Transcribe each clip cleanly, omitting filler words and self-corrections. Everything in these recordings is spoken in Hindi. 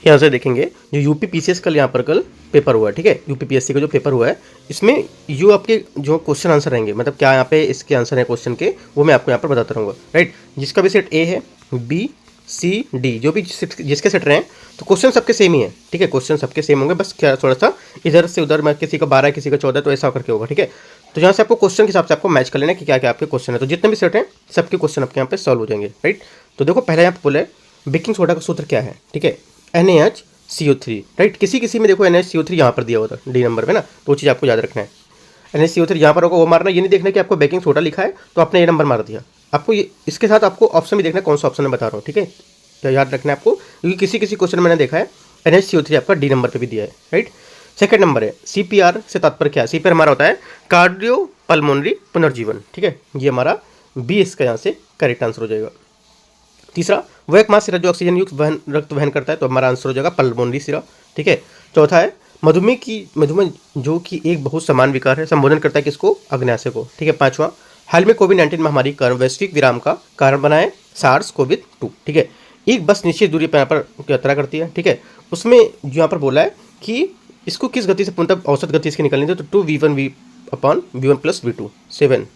यहाँ से देखेंगे जो यूपी पीसीएस कल यहाँ पर कल पेपर हुआ है, ठीक है, यूपी पीएससी का जो पेपर हुआ है इसमें यू आपके जो क्वेश्चन आंसर रहेंगे, मतलब क्या यहाँ पे इसके आंसर है क्वेश्चन के, वो मैं आपको यहाँ पर बताता रहूँगा, राइट। जिसका भी सेट ए है, बी, सी, डी, जो भी जिसके सेट रहे हैं, तो क्वेश्चन सबके सेम ही है, ठीक है, क्वेश्चन सबके सेम होंगे, बस क्या थोड़ा सा इधर से उधर में किसी का 12 किसी का 14, तो ऐसा करके होगा, ठीक है। तो यहाँ से आपको क्वेश्चन के हिसाब से आपको मैच कर लेना कि क्या क्या आपके क्वेश्चन है, तो जितने भी सेट हैं सबके क्वेश्चन आपके यहाँ पे सॉल्व हो जाएंगे, राइट। तो देखो पहले यहाँ पे बोला है बेकिंग सोडा का सूत्र क्या है, ठीक है, NaHCO3, राइट। किसी किसी में देखो NaHCO3 यहाँ पर दिया हुआ था डी नंबर पे ना, तो वो चीज़ आपको याद रखना है। NaHCO3 यहाँ पर होगा, वो मारना, ये नहीं देखना कि आपको बेकिंग सोडा लिखा है तो आपने ये नंबर मार दिया, आपको ये इसके साथ आपको ऑप्शन भी देखना है कौन सा ऑप्शन मैं बता रहा हूँ, ठीक है, क्या याद रखना है आपको, क्योंकि किसी किसी क्वेश्चन मैंने देखा है NaHCO3 आपका डी नंबर पे भी दिया है, राइट। सेकंड नंबर है CPR से तात्पर्य क्या है, CPR हमारा होता है कार्डियो पल्मोनरी पुनर्जीवन, ठीक है, ये हमारा बी इसका यहाँ से करेक्ट आंसर हो जाएगा। तीसरा वह एकमात्र सिरा जो ऑक्सीजन युक्त रक्त वहन करता है, तो हमारा आंसर हो जाएगा पल्मोनरी सिरा, ठीक है। चौथा है मधुमेह जो कि एक बहुत समान विकार है, संबोधन करता है किसको, अग्न्याशय को, ठीक है। पांचवा हाल में कोविड-19 महामारी कारण वैश्विक विराम का कारण बना है SARS-CoV-2, ठीक है। एक बस निश्चित दूरी पर यहाँ पर यात्रा करती है, ठीक है, उसमें जो यहाँ पर बोला है कि इसको किस गति से पूर्णतः औसत गति इसकी निकलनी थी, तो 2v1v/v1+v2। 7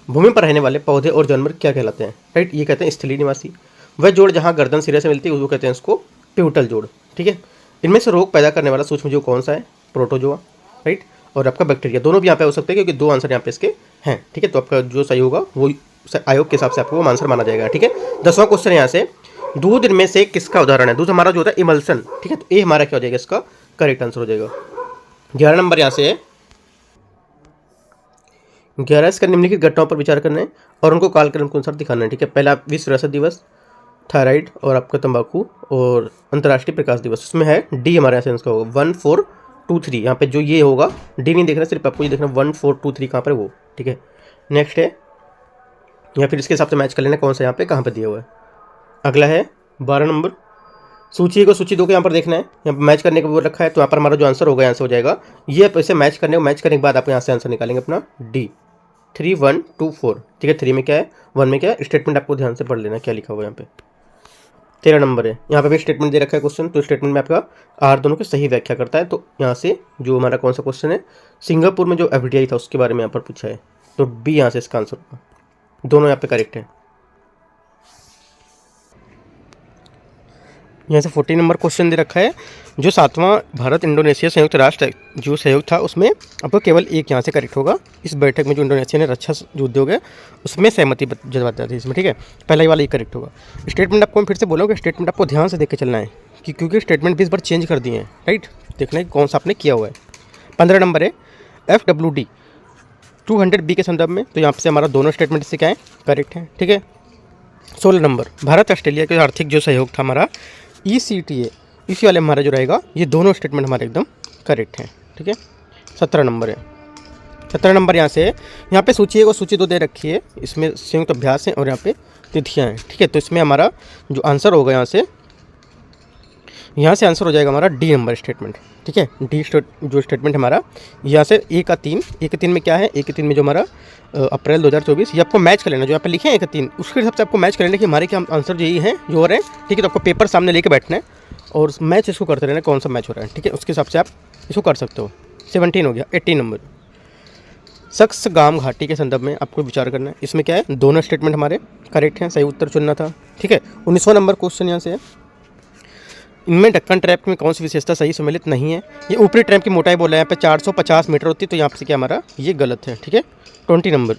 भूमि पर रहने वाले पौधे और जानवर क्या कहलाते हैं, राइट, ये कहते हैं स्थलीय निवासी। वह जोड़ जहाँ गर्दन सिरे से मिलती है उसको कहते हैं इसको पिवटल जोड़, ठीक है। इनमें से रोग पैदा करने वाला सूक्ष्मजीव कौन सा है, प्रोटोजोआ, राइट, और आपका बैक्टीरिया, दोनों भी यहाँ पे हो सकते हैं क्योंकि दो आंसर यहाँ पे इसके हैं, ठीक है। तो आपका जो सही होगा वो आयोग के हिसाब से आपको वो आंसर माना जाएगा, ठीक है। 10वां क्वेश्चन यहाँ से दूध इनमें से किसका उदाहरण है, दूध हमारा जो होता है इमल्सन, ठीक है, तो ये हमारा क्या हो जाएगा, इसका करेक्ट आंसर हो जाएगा। 11 नंबर यहाँ से 11 इसका निम्नलिखित घटनाओं पर विचार करना है और उनको कालक्रम के अनुसार दिखाना है, ठीक है। पहला विश्व विरासत दिवस, थायराइड और आपका तंबाकू और अंतर्राष्ट्रीय प्रकाश दिवस, उसमें है डी हमारे यहाँ से आंसर होगा 1423, यहाँ पे जो ये होगा डी नहीं देखना, सिर्फ आपको ये देखना 1423 कहाँ पर वो, ठीक है। नेक्स्ट है या फिर इसके हिसाब से मैच कर लेना कौन सा यहाँ पे कहाँ पर दिया हुआ है। अगला है 12 नंबर सूची को सूची 2 को यहाँ पर देखना है, यहाँ पर मैच करने का वो रखा है, तो यहाँ पर हमारा जो आंसर होगा यहाँ से हो जाएगा ये, ऐसे मैच करने के बाद आप यहाँ से आंसर निकालेंगे अपना डी 3124, ठीक है। 3 में क्या है, 1 में क्या है, स्टेटमेंट आपको ध्यान से पढ़ लेना क्या लिखा हुआ है यहाँ पे। 13 नंबर है, यहाँ पे भी स्टेटमेंट दे रखा है क्वेश्चन, तो स्टेटमेंट में आपका आर दोनों की सही व्याख्या करता है, तो यहाँ से जो हमारा कौन सा क्वेश्चन है, सिंगापुर में जो FDI था उसके बारे में यहाँ पर पूछा है, तो बी यहाँ से इसका आंसर होगा, दोनों यहाँ पे करेक्ट है। यहाँ से 14 नंबर क्वेश्चन दे रखा है, जो 7वां भारत इंडोनेशिया संयुक्त राष्ट्र जो सहयोग था उसमें आपको केवल एक यहाँ से करेक्ट होगा। इस बैठक में जो इंडोनेशिया ने रक्षा जो उद्योग है उसमें सहमति जताई थी इसमें, ठीक है, पहला ही वाला ये करेक्ट होगा। स्टेटमेंट आपको मैं फिर से बोलूँगा, स्टेटमेंट आपको ध्यान से देख के चलना है कि क्योंकि स्टेटमेंट भी इस बार चेंज कर दिए हैं, राइट, देखना है कौन सा आपने किया हुआ है। 15 नंबर है FWD 200B के संदर्भ में, तो यहाँ से हमारा दोनों स्टेटमेंट इससे क्या है करेक्ट है, ठीक है। 16 नंबर भारत ऑस्ट्रेलिया के आर्थिक जो सहयोग था हमारा ECTA, इसी वाले हमारा जो रहेगा ये दोनों स्टेटमेंट हमारे एकदम करेक्ट हैं, ठीक है। 17 नंबर है, 17 नंबर यहाँ से यहाँ पे सूची 1 और सूची 2 दे रखी है, इसमें संयुक्त अभ्यास हैं और यहाँ पे तिथियाँ हैं, ठीक है। तो इसमें हमारा जो आंसर होगा यहाँ से आंसर हो जाएगा हमारा डी नंबर स्टेटमेंट, ठीक है। डी जो स्टेटमेंट हमारा यहाँ से 1 का 3 में क्या है, 1 के 3 में जो हमारा अप्रैल 2024, ये आपको मैच कर लेना, जो यहाँ पे लिखे हैं 1 का 3 उसके हिसाब से आपको मैच कर लेना कि हमारे क्या आंसर यही हैं जो हो रहे हैं, ठीक है। तो आपको पेपर सामने लेके बैठना है और मैच इसको करते रहना कौन सा मैच हो रहा है, ठीक है, उसके हिसाब से आप इसको कर सकते हो। 17 हो गया। 18 नंबर सक्सगाम घाटी के संदर्भ में आपको विचार करना है, इसमें क्या है दोनों स्टेटमेंट हमारे करेक्ट हैं, सही उत्तर चुनना था, ठीक है। 19वां नंबर क्वेश्चन यहाँ से है, इनमें ढक्कन ट्रैप में कौन सी विशेषता सही सम्मिलित नहीं है, ये ऊपरी ट्रैप की मोटाई बोला है यहाँ पे 450 मीटर होती है, तो यहाँ से क्या हमारा ये गलत है, ठीक है। 20 नंबर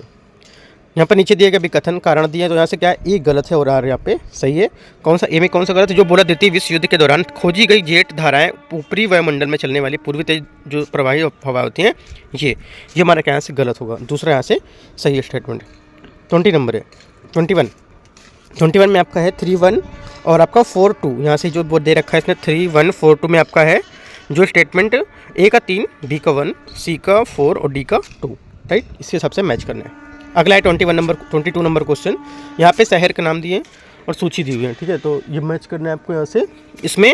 यहाँ पर नीचे दिए गए विकथन कारण दिए, तो यहाँ से क्या है एक गलत है और आर यहाँ पे सही है। कौन सा ए में कौन सा गलत है, जो बोला द्वितीय विश्व युद्ध के दौरान खोजी गई जेट धाराएं ऊपरी वायुमंडल में चलने वाली पूर्वी तेज जो प्रवाही हवा होती हैं ये हमारा क्या यहाँ से गलत होगा, दूसरा यहाँ से सही स्टेटमेंट। 20 नंबर है 21 में आपका है 31 और आपका 42, यहाँ से जो दे रखा है इसमें 3142 में आपका है जो स्टेटमेंट ए का 3, बी का 1, सी का 4 और डी का 2, राइट, इसके हिसाब से मैच करना है। अगला है 22 नंबर क्वेश्चन, यहाँ पे शहर का नाम दिए और सूची दी हुई है, ठीक है। तो ये मैच करना है आपको यहाँ से, इसमें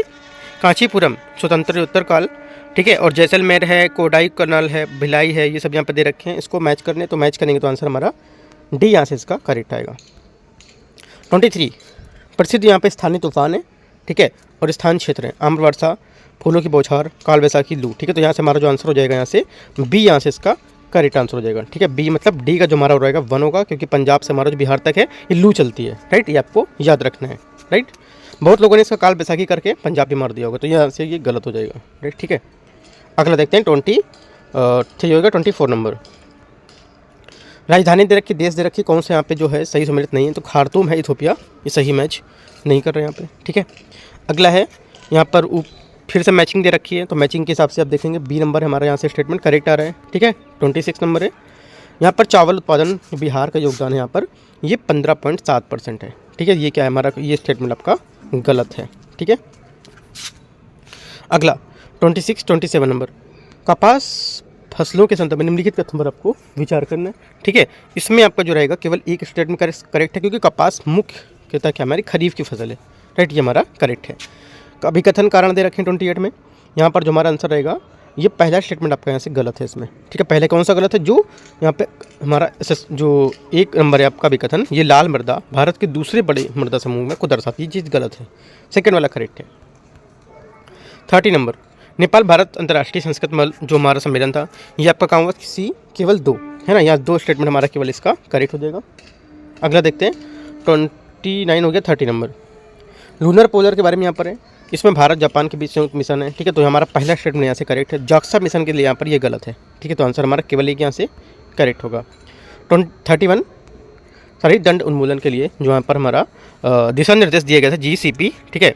कांचीपुरम स्वतंत्र काल, ठीक है, और जैसलमेर है, कोडाई कनाल है, भिलाई है, ये सब यहाँ पे दे रखे हैं, इसको मैच करने, तो मैच करेंगे तो आंसर हमारा डी यहाँ से इसका करेक्ट आएगा। 23 प्रसिद्ध यहाँ पे स्थानीय तूफान है, ठीक है, और स्थान क्षेत्र है आम्र वर्षा, फूलों की बौछार, काल वैसाखी, लू। ठीक है, तो यहाँ से हमारा जो आंसर हो जाएगा यहाँ से बी, यहाँ से इसका करेक्ट आंसर हो जाएगा। ठीक है, बी मतलब डी का जो हमारा हो रहेगा 1 होगा, क्योंकि पंजाब से हमारा जो बिहार तक है ये लू चलती है। राइट, ये आपको याद रखना है। राइट, बहुत लोगों ने इसका काल बैसाखी करके पंजाब भी मार दिया होगा, तो यहाँ से ये गलत हो जाएगा। राइट, ठीक है, अगला देखते हैं 23 होगा 24 नंबर। राजधानी दे रखी, देश दे रखी, कौन से यहाँ पे जो है सही सम्मिलित नहीं है, तो खार्तूम है इथोपिया, ये सही मैच नहीं कर रहे हैं यहाँ पे। ठीक है, अगला है यहाँ पर फिर से मैचिंग दे रखी है, तो मैचिंग के हिसाब से आप देखेंगे बी नंबर हमारा यहाँ से स्टेटमेंट करेक्ट आ रहा है। ठीक है, 26 नंबर है। यहाँ पर चावल उत्पादन बिहार का योगदान है यहाँ पर ये 15.7% है। ठीक है, ये क्या है हमारा, ये स्टेटमेंट आपका गलत है। ठीक है, अगला 27 नंबर, कपास फसलों के संदर्भ में निम्नलिखित कथन पर आपको विचार करना है। ठीक है, इसमें आपका जो रहेगा केवल एक स्टेटमेंट करेक्ट है, क्योंकि कपास मुख्यतः क्या हमारी खरीफ की फसल है। राइट, ये हमारा करेक्ट है। अभी कथन कारण दे रखे हैं 28 में, यहाँ पर जो हमारा आंसर रहेगा ये पहला स्टेटमेंट आपका यहाँ से गलत है इसमें। ठीक है, पहले कौन सा गलत है, जो यहाँ पे हमारा जो 1 नंबर है आपका विकथन, ये लाल मृदा भारत के दूसरे बड़े मृदा समूह में को दर्शाती है, ये चीज़ गलत है। सेकंड वाला करेक्ट है। 30 नंबर, नेपाल भारत अंतर्राष्ट्रीय संस्कृत मल जो हमारा सम्मेलन था, ये आपका काम हुआ सी केवल 2 है ना, यहाँ 2 स्टेटमेंट हमारा केवल इसका करेक्ट हो जाएगा। अगला देखते हैं 29 हो गया 30 नंबर, लूनर पोलर के बारे में यहाँ पर है, इसमें भारत जापान के बीच संयुक्त मिशन है। ठीक है, तो हमारा पहला स्टेटमेंट यहाँ से करेक्ट है। जॉक्सा मिशन के लिए यहाँ पर ये गलत है। ठीक है, तो आंसर हमारा केवल एक यहाँ से करेक्ट होगा। 31 दंड उन्मूलन के लिए जो यहाँ पर हमारा दिशा निर्देश दिए गए थे GCP। ठीक है,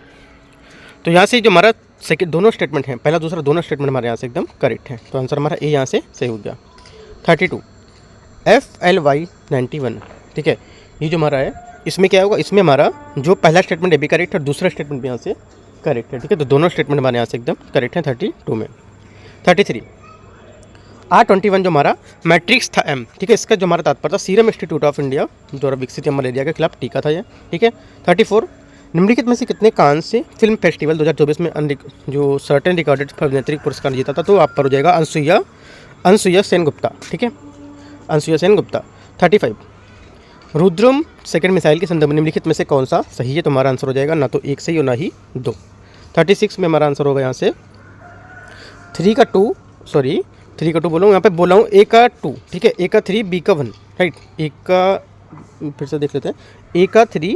तो यहाँ से जो हमारा सेकंड दोनों स्टेटमेंट हैं, पहला दूसरा दोनों स्टेटमेंट हमारे यहाँ से एकदम करेक्ट है, तो आंसर हमारा ए यहाँ से सही हो गया। 32 FLY 91। ठीक है, ये जो हमारा है इसमें क्या होगा, इसमें हमारा जो पहला स्टेटमेंट है भी करेक्ट है और दूसरा स्टेटमेंट भी यहाँ से करेक्ट है। ठीक है, तो दोनों स्टेटमेंट हमारे यहाँ से एकदम करेक्ट है 32 में। 33 R21 जो हमारा मैट्रिक्स था M। ठीक है, इसका जो हमारा तात्पर्य था सीरम इंस्टीट्यूट ऑफ इंडिया द्वारा विकसित मलेरिया के खिलाफ टीका था ये। ठीक है, 34 निम्नलिखित में से कितने कांस से फिल्म फेस्टिवल 2024 में जो सर्टेन रिकॉर्डेड अभिनेत्री पुरस्कार जीता था, तो आप पर हो जाएगा अनसुईया सेन गुप्ता। ठीक है, अनसुईया सेन गुप्ता। 35 रुद्रम सेकंड मिसाइल के संदर्भ में निम्नलिखित में से कौन सा सही है, तो हमारा आंसर हो जाएगा ना तो 1 सही और ना ही 2। 36 में हमारा आंसर होगा यहाँ से 3 का 2 बोला हूँ, यहाँ पे बोला हूँ A का 2। ठीक है, A का 3 B का 1। राइट, A का फिर से देख लेते हैं, A का 3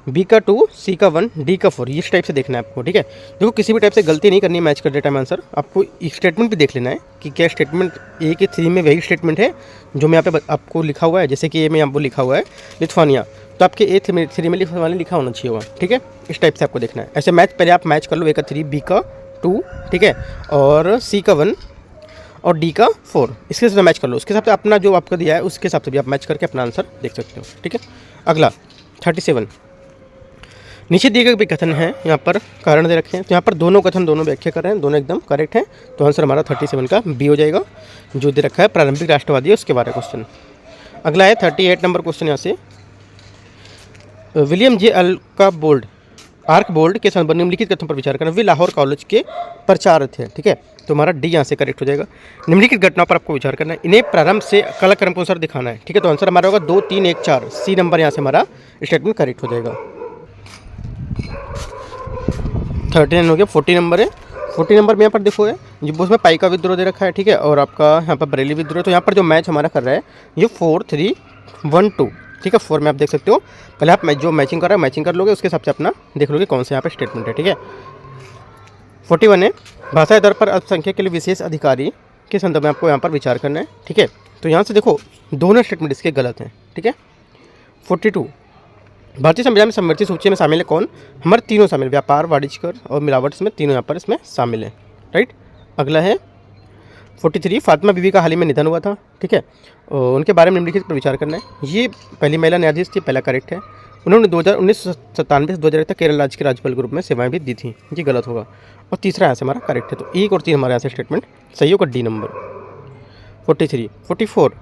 B का 2 C का 1 D का 4, इस टाइप से देखना है आपको। ठीक है, देखो किसी भी टाइप से गलती नहीं करनी है मैच करते टाइम आंसर, आपको स्टेटमेंट भी देख लेना है कि क्या स्टेटमेंट A के 3 में वही स्टेटमेंट है जो मैं यहाँ पे आपको लिखा हुआ है। जैसे कि A में आपको लिखा हुआ है लिथुआनिया, तो आपके A 3 में लिथुआनिया लिखा होना चाहिए होगा। ठीक है, इस टाइप से आपको देखना है। ऐसे मैच पहले आप मैच कर लो, A का 3 B का 2 ठीक है, और C का 1 और D का 4, इसके साथ मैच कर लो। उसके हिसाब से अपना जो आपको दिया है उसके हिसाब से भी आप मैच करके अपना आंसर देख सकते हो। ठीक है, अगला 37 नीचे दिए गए कथन हैं, यहाँ पर कारण दे रखे हैं, तो यहाँ पर दोनों कथन दोनों व्याख्या कर रहे हैं, दोनों एकदम करेक्ट हैं, तो आंसर हमारा 37 का बी हो जाएगा। जो दे रखा है प्रारंभिक राष्ट्रवादी है उसके बारे में क्वेश्चन। अगला है 38 नंबर क्वेश्चन, यहाँ से विलियम जे आर्क बोल्ड के संबंध निम्नलिखित कथन पर विचार करना। वे लाहौर कॉलेज के प्रचारक थे। ठीक है, तो हमारा डी यहाँ से करेक्ट हो जाएगा। निम्नलिखित घटनाओं पर आपको विचार करना है, इन्हें प्रारंभ से कालक्रम के अनुसार दिखाना है। ठीक है, तो आंसर हमारा होगा 2 3 1 4, सी नंबर यहाँ से हमारा स्टेटमेंट करेक्ट हो जाएगा। 39 हो गया। 40 नंबर है, 40 नंबर में यहाँ पर देखो है जो उसमें पाई का विद्रोह दे रखा है। ठीक है, और आपका यहाँ पर बरेली विद्रोह, तो यहाँ पर जो मैच हमारा कर रहा है ये 4 3 1 2। ठीक है, 4 में आप देख सकते हो, पहले आप जो मैचिंग कर रहा है मैचिंग कर लोगे, उसके हिसाब से अपना देख लोगे कौन से यहाँ पर स्टेटमेंट है। ठीक है, 41 है भाषा दर पर अल्पसंख्यक के लिए विशेष अधिकारी के संदर्भ में आपको यहाँ पर विचार करना है। ठीक है, तो यहाँ से देखो दोनों स्टेटमेंट इसके गलत हैं। ठीक है, 42 भारतीय संविधान में समवर्ती सूची में शामिल है कौन, हमारे तीनों शामिल, व्यापार वाणिज्य और मिलावट इसमें तीनों यहाँ पर इसमें शामिल है। राइट, अगला है 43 फातिमा बीवी का हाल ही में निधन हुआ था। ठीक है, उनके बारे में निम्नलिखित पर विचार करना है। ये पहली महिला न्यायाधीश थी, पहला करेक्ट है। उन्होंने 1997 से 2000 तक केरल राज्य के राज्यपाल ग्रुप में सेवाएं भी दी थी, ये गलत होगा। और तीसरा यहाँ से हमारा करेक्ट है, तो 1 और 3 हमारे यहाँ से स्टेटमेंट सही होगा, डी नंबर। 44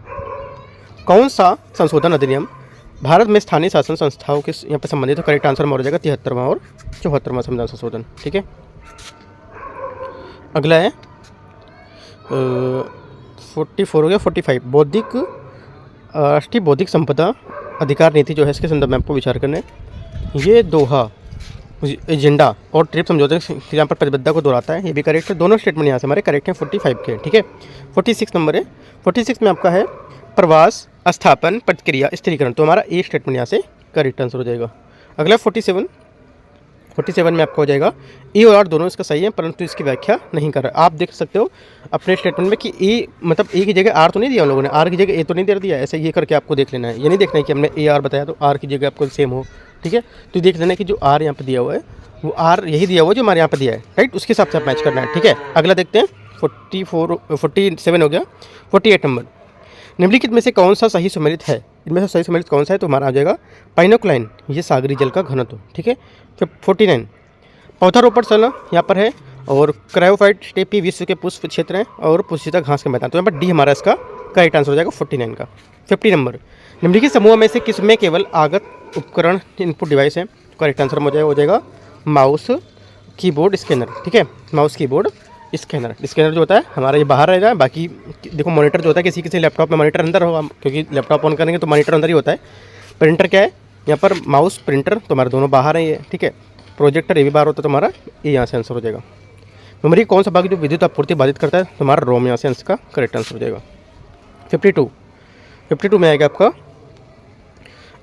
कौन सा संशोधन अधिनियम भारत में स्थानीय शासन संस्थाओं के यहाँ पर संबंधित, तो करेक्ट आंसर हो जाएगा 73वां और 74वां संविधान संशोधन। ठीक है, अगला है 44 हो गया। 45 राष्ट्रीय बौद्धिक संपदा अधिकार नीति जो है इसके संदर्भ में आपको विचार करना है। ये दोहा एजेंडा और ट्रिप समझौते यहाँ पर प्रतिबद्धता को दोहराता है, ये भी करेक्ट है। दोनों स्टेटमेंट यहाँ से हमारे करेक्ट हैं 45 के, ठीक है। 46 नंबर है, 46 में आपका है प्रवास स्थापन प्रतिक्रिया स्थिरीकरण, तो हमारा ए स्टेटमेंट यहाँ से करेक्ट आंसर हो जाएगा। अगला 47 में आपका हो जाएगा ए और आर दोनों इसका सही है, परंतु इसकी व्याख्या नहीं कर रहा। आप देख सकते हो अपने स्टेटमेंट में कि ए मतलब ए की जगह आर तो नहीं दिया उन लोगों ने, आर की जगह ए तो नहीं दे दिया, ऐसे ये करके आपको देख लेना है। ये नहीं देखना है कि हमने ए आर बताया तो आर की जगह आपको सेम हो, ठीक है। तो देख लेना है कि जो आर यहाँ पर दिया हुआ है वो आर यही दिया हुआ है जो हमारे यहाँ पर दिया है, राइट, उसके हिसाब से आप मैच करना है, ठीक है। अगला देखते हैं 47 हो गया। 48 नंबर, निम्नलिखित में से कौन सा सही सम्मिलित है, इनमें से सही सम्मिलित कौन सा है, तो हमारा आ जाएगा पाइनोक्लाइन, ये सागरी जल का घनत्व, ठीक है। फिर 49 पौधारोपण स्थल यहाँ पर है और क्रायोफाइट स्टेपी विश्व के पुष्प क्षेत्र हैं और पुष्पिता घास के मैदान, तो यहाँ पर डी हमारा इसका करेक्ट आंसर हो जाएगा 49 का। 50 नंबर, निम्नलिखित समूह में से किसमें केवल आगत उपकरण इनपुट डिवाइस है, करेक्ट आंसर हो जाएगा माउस कीबोर्ड स्कैनर, ठीक है। माउस कीबोर्ड स्कैनर जो होता है हमारा ये बाहर रहेगा, बाकी देखो मॉनिटर जो होता है किसी लैपटॉप में मॉनिटर अंदर होगा, क्योंकि लैपटॉप ऑन करेंगे तो मॉनिटर अंदर ही होता है। प्रिंटर क्या है यहाँ पर, माउस प्रिंटर तो हमारे दोनों बाहर हैं ये, ठीक है। प्रोजेक्टर ये भी बाहर होता है, तो हमारा ये यहाँ से आंसर हो जाएगा। मेमोरी कौन सा भाग जो विद्युत आपूर्ति बाधित करता है, तो हमारा रोम यहाँ से आंसर का करेक्ट आंसर हो जाएगा। 52 में आएगा आपका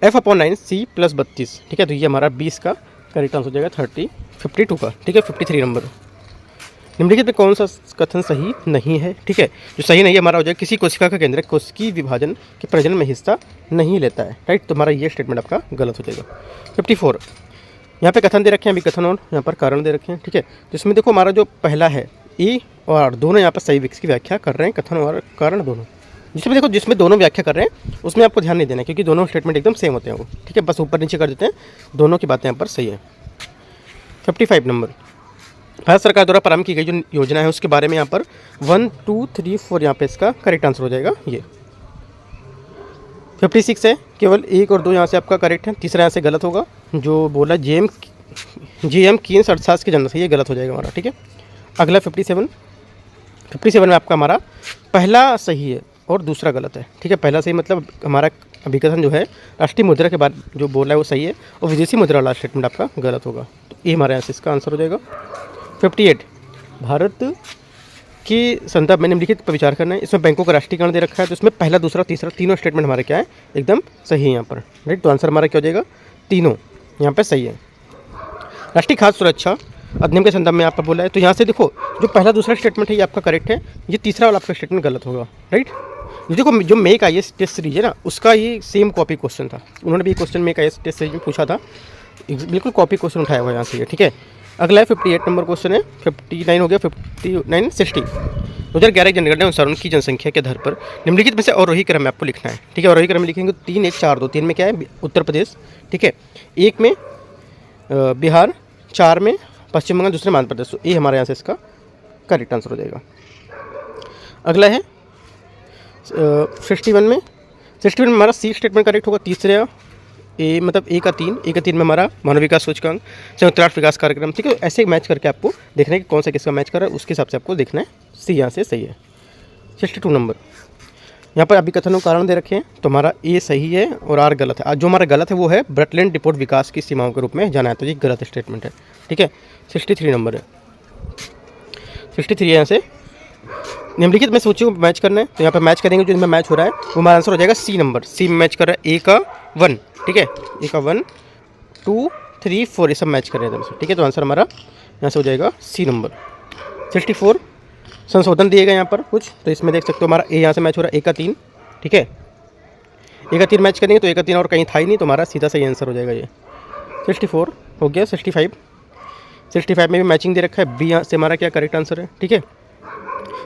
F/9 C + 32, ठीक है, तो ये हमारा 20 का करेक्ट आंसर हो जाएगा 52 का, ठीक है। 53 नंबर, निम्नलिखित में कौन सा कथन सही नहीं है, ठीक है। जो सही नहीं है हमारा हो जाएगा किसी कोशिका का केंद्र कोशिकीय विभाजन के प्रजनन में हिस्सा नहीं लेता है, राइट, तो हमारा ये स्टेटमेंट आपका गलत हो जाएगा। 54 यहाँ पे कथन दे रखे हैं, अभी कथन और यहाँ पर कारण दे रखे हैं, ठीक है। तो इसमें देखो हमारा जो पहला है ए और आर दोनों यहाँ पर सही विक्स की व्याख्या कर रहे हैं, कथन और कारण दोनों। जिसमें दोनों व्याख्या कर रहे हैं उसमें आपको ध्यान नहीं देना, क्योंकि दोनों स्टेटमेंट एकदम सेम होते हैं वो, ठीक है, बस ऊपर नीचे कर देते हैं, दोनों की बातें यहाँ पर सही है। 55 नंबर, भारत सरकार द्वारा प्रारंभ की गई जो योजना है उसके बारे में यहाँ पर 1 2 3 4 यहाँ पे इसका करेक्ट आंसर हो जाएगा ये। 56 है, केवल 1 और 2 यहाँ से आपका करेक्ट है, तीसरा यहाँ से गलत होगा, जो बोला GM कीन्स अर्थशास्त्र के जन्म से, ये गलत हो जाएगा हमारा, ठीक है। अगला 57 में आपका हमारा पहला सही है और दूसरा गलत है, ठीक है। पहला सही मतलब हमारा अभिकथन जो है राष्ट्रीय मुद्रा के बाद जो बोला है वो सही है, और विदेशी मुद्रा वाला स्टेटमेंट आपका गलत होगा, तो ये हमारे यहाँ से इसका आंसर हो जाएगा। 58 भारत के संदर्भ में निम्नलिखित पर विचार करना है, इसमें बैंकों का राष्ट्रीयकरण दे रखा है, तो इसमें पहला दूसरा तीसरा तीनों स्टेटमेंट हमारे क्या है एकदम सही है यहाँ पर, राइट, तो आंसर हमारा क्या हो जाएगा, तीनों यहाँ पर सही है। राष्ट्रीय खाद्य सुरक्षा अधिनियम के संदर्भ में यहाँ पर बोला है, तो यहाँ से देखो जो पहला दूसरा स्टेटमेंट है ये आपका करेक्ट है, ये तीसरा वाला आपका स्टेटमेंट गलत होगा, राइट। ये देखो जो मेक IAS टेस्ट सीरीज है ना उसका ये सेम कॉपी क्वेश्चन था, उन्होंने भी question make IAS test series में पूछा था, बिल्कुल कॉपी क्वेश्चन उठाया हुआ यहाँ से, ठीक है। अगला है 58 नंबर क्वेश्चन है, 59 हो गया, 59 60 2011 जनगणना के अनुसार उनकी जनसंख्या के आधार पर निम्नलिखित में से अवरोही क्रम में आपको लिखना है, ठीक है। अवरोही क्रम में लिखेंगे 3 1 4 2, 3 में क्या है उत्तर प्रदेश, ठीक है, 1 में बिहार, 4 में पश्चिम बंगाल, दूसरे में आंध्र प्रदेश, तो ये हमारे यहाँ से इसका करेक्ट आंसर हो जाएगा। अगला है 61 में हमारा सी स्टेटमेंट करेक्ट होगा, तीसरा ए मतलब ए का 3 में हमारा मानव विकास सूचकांक संयुक्त राष्ट्र विकास कार्यक्रम, ठीक है। ऐसे मैच करके आपको देखना है कि कौन सा किसका मैच कर रहा है, उसके हिसाब से आपको देखना है, सी यहाँ से सही है। 62 नंबर, यहाँ पर अभी कथनों कारण दे रखे हैं, तो हमारा ए सही है और आर गलत है। जो हमारा गलत है वो है ब्रटलैंड रिपोर्ट विकास की सीमाओं के रूप में जाना है, तो ये गलत स्टेटमेंट है, ठीक है। 63 नंबर है, 63 यहाँ से निम्नलिखित में सूची को मैच करना है, तो यहाँ पर मैच करेंगे, जो इनमें मैच हो रहा है वो हमारा आंसर हो जाएगा सी नंबर, सी में मैच कर रहा है ए का 1, ठीक है, ए का 1 2 3 4 ये सब मैच कर रहे हैं, ठीक है, तो आंसर हमारा यहाँ से हो जाएगा सी नंबर। 64 संशोधन दिए गए यहाँ पर कुछ, तो इसमें देख सकते हो हमारा ए यहाँ से मैच हो रहा है ए का 3, ठीक है, ए का 3 मैच करेंगे तो ए का 3 और कहीं था ही नहीं, तो हमारा सीधा सही आंसर हो जाएगा ये। 64 हो गया। 65 में भी मैचिंग दे रखा है, बी यहाँ से हमारा क्या करेक्ट आंसर है, ठीक है।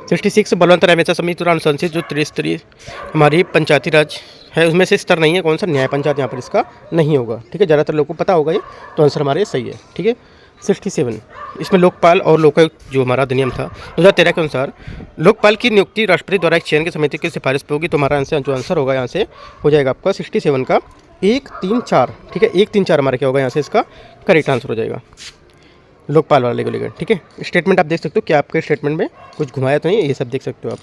66 बलवंत राय समिति द्वारा अनुशंसित जो त्रिस्तरीय हमारी पंचायती राज है उसमें से स्तर नहीं है, कौन सा, न्याय पंचायत, यहाँ पर इसका नहीं होगा, ठीक है, ज़्यादातर लोगों को पता होगा ये, तो आंसर हमारे सही है, ठीक है। 67 इसमें लोकपाल और लोकायुक्त जो हमारा अधिनियम था 2013 के अनुसार लोकपाल की नियुक्ति राष्ट्रपति द्वारा एक चयन की समिति की सिफारिश पे होगी, तो हमारा आंसर जो आंसर होगा यहाँ से हो जाएगा आपका 67 का 1 3 4, ठीक है, 1 3 4 हमारा क्या होगा यहाँ से इसका करेक्ट आंसर हो जाएगा लोकपाल वाले को लेकर, ठीक है। स्टेटमेंट आप देख सकते हो क्या आपके स्टेटमेंट में कुछ घुमाया तो नहीं, ये सब देख सकते हो आप।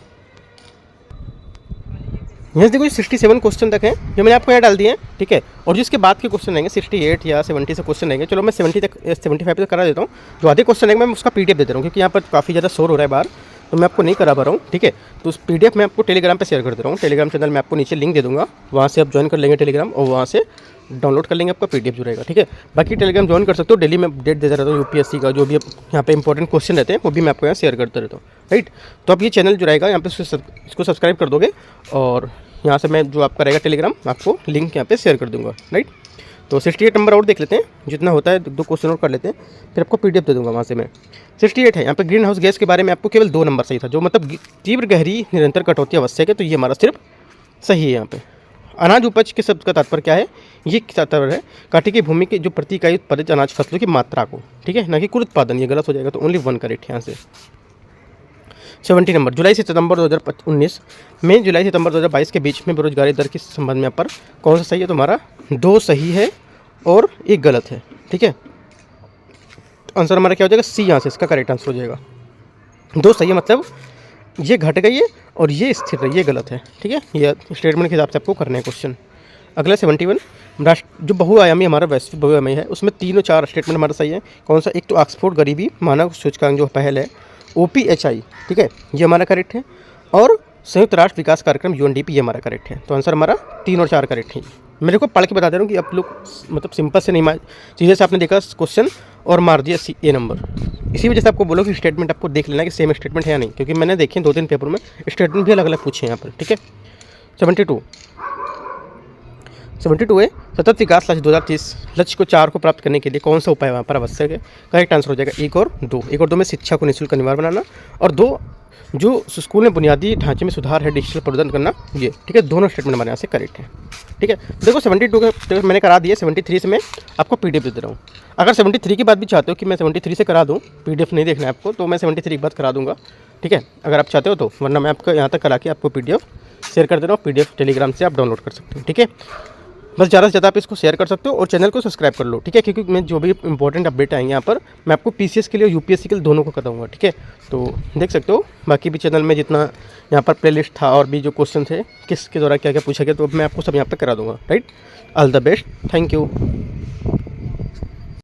यहाँ देखो 67 क्वेश्चन तक है जो मैंने आपको यहाँ डाल दिए हैं, ठीक है। और जिसके बाद के क्वेश्चन रहेंगे 68 या 70 से क्वेश्चन रहेंगे, चलो मैं 70 तक 75 तक करा देता हूँ। जो आधे क्वेश्चन रहेंगे मैं उसका PDF दे दे रहा हूँ, क्योंकि यहाँ पर काफ़ी ज़्यादा शोर हो रहा है बाहर, तो मैं आपको नहीं करा पा रहा हूँ, ठीक है। तो उस PDF मैं आपको टेलीग्राम पे शेयर कर दे रहा हूँ। टेलीग्राम चैनल में आपको नीचे लिंक दे दूँगा, वहाँ से आप ज्वाइन कर लेंगे टेलीग्राम, और वहाँ से डाउनलोड कर लेंगे, आपका PDF जो रहेगा, ठीक है। बाकी टेलीग्राम ज्वाइन कर सकते हो, डेली मैं अपडेट देता रहता हूँ UPSC का, जो भी यहाँ पे इंपॉर्टेंट क्वेश्चन रहते हैं वो भी मैं आपको यहाँ शेयर करता रहता हूँ, राइट। तो आप ये चैनल जो रहेगा यहाँ पे इसको सब्सक्राइब कर दोगे, और यहाँ से मैं जो आपका रहेगा टेलीग्राम आपको लिंक यहाँ पे शेयर कर दूँगा, राइट। तो 68 नंबर और देख लेते हैं, जितना होता है 2 क्वेश्चन और कर लेते हैं, फिर आपको PDF दे दूँगा वहाँ से मैं। 68 है, यहाँ पे ग्रीन हाउस गैस के बारे में आपको केवल 2 नंबर सही था, जो मतलब तीव्र गहरी निरंतर कटौती आवश्यक है, तो ये हमारा सिर्फ सही है यहाँ पे। अनाज उपज के शब्द का तात्पर्य क्या है, ये तात्पर्य है काटे की भूमि की जो प्रति इकाई उत्पादित अनाज फसलों की मात्रा को, ठीक है, ना कि कुल उत्पादन। ये गलत हो जाएगा, तो ओनली 1 करेक्ट यहाँ से। 70 नंबर, जुलाई से सितंबर 2019 में जुलाई से सितंबर 2022 के बीच में बेरोजगारी दर के संबंध में यहाँ पर कौन सा सही है, तो हमारा 2 सही है और 1 गलत है, ठीक है। आंसर हमारा क्या हो जाएगा, C यहाँ से इसका करेक्ट आंसर हो जाएगा। 2 सही है, मतलब ये घट गई है और ये स्थिर है, ये गलत है, ठीक है। ये स्टेटमेंट के हिसाब से आपको करना है क्वेश्चन। अगला 71, राष्ट्र जो बहुआयामी हमारा वैश्विक बहुआयामी है, उसमें 3 और 4 स्टेटमेंट हमारा सही है। कौन सा, एक तो ऑक्सफोर्ड गरीबी मानव सूचकांक जो पहल है OPHI, ठीक है, ये हमारा करेक्ट है। और संयुक्त राष्ट्र विकास कार्यक्रम UNDP, ये हमारा करेक्ट है। तो आंसर हमारा 3 और 4 करेक्ट है। मेरे को पढ़ के बता दे रहा हूँ कि आप लोग मतलब सिंपल से नहीं चीज़ें से आपने देखा क्वेश्चन और मार दिया A नंबर। इसी वजह से आपको बोलो कि स्टेटमेंट आपको देख लेना कि सेम स्टेटमेंट है या नहीं, क्योंकि मैंने देखे 2-3 पेपर में स्टेटमेंट भी अलग अलग पूछे हैं यहाँ पर, ठीक है। 72 है, सतत विकास लक्ष्य 2030 लक्ष्य को 4 को प्राप्त करने के लिए कौन सा उपाय वहाँ पर आवश्यक है। करेक्ट आंसर हो जाएगा 1 और 2 में शिक्षा को निःशुल्क अनिवार्य बनाना, और 2 जो स्कूल में बुनियादी ढांचे में सुधार है, डिजिटल प्रबंधन करना, ये, ठीक है। दोनों स्टेटमेंट हमारे यहाँ से करेक्ट है, ठीक है। देखो 72 के मैंने करा दिया, 73 से मैं आपको PDF दे दे रहा हूँ। अगर 73 की बात भी चाहते हो कि मैं 73 से करा दूँ, PDF नहीं देखना है आपको, तो मैं 73 की बात करा दूँगा, ठीक है, अगर आप चाहते हो तो। वरना मैं आपको यहाँ तक करा के आपको PDF शेयर कर दे रहा हूँ, PDF टेलीग्राम से आप डाउनलोड कर सकते हैं, ठीक है। बस ज़्यादा से ज़्यादा आप इसको शेयर कर सकते हो और चैनल को सब्सक्राइब कर लो, ठीक है, क्योंकि मैं जो भी इंपॉर्टेंट अपडेट आएंगे यहाँ पर मैं आपको PCS के लिए और UPSC के लिए दोनों को बताऊंगा, ठीक है। तो देख सकते हो बाकी भी चैनल में जितना यहाँ पर प्लेलिस्ट था और भी जो क्वेश्चन थे किसके द्वारा क्या क्या पूछा गया, तो मैं आपको सब यहाँ पर करा दूंगा, right. All the best, thank you.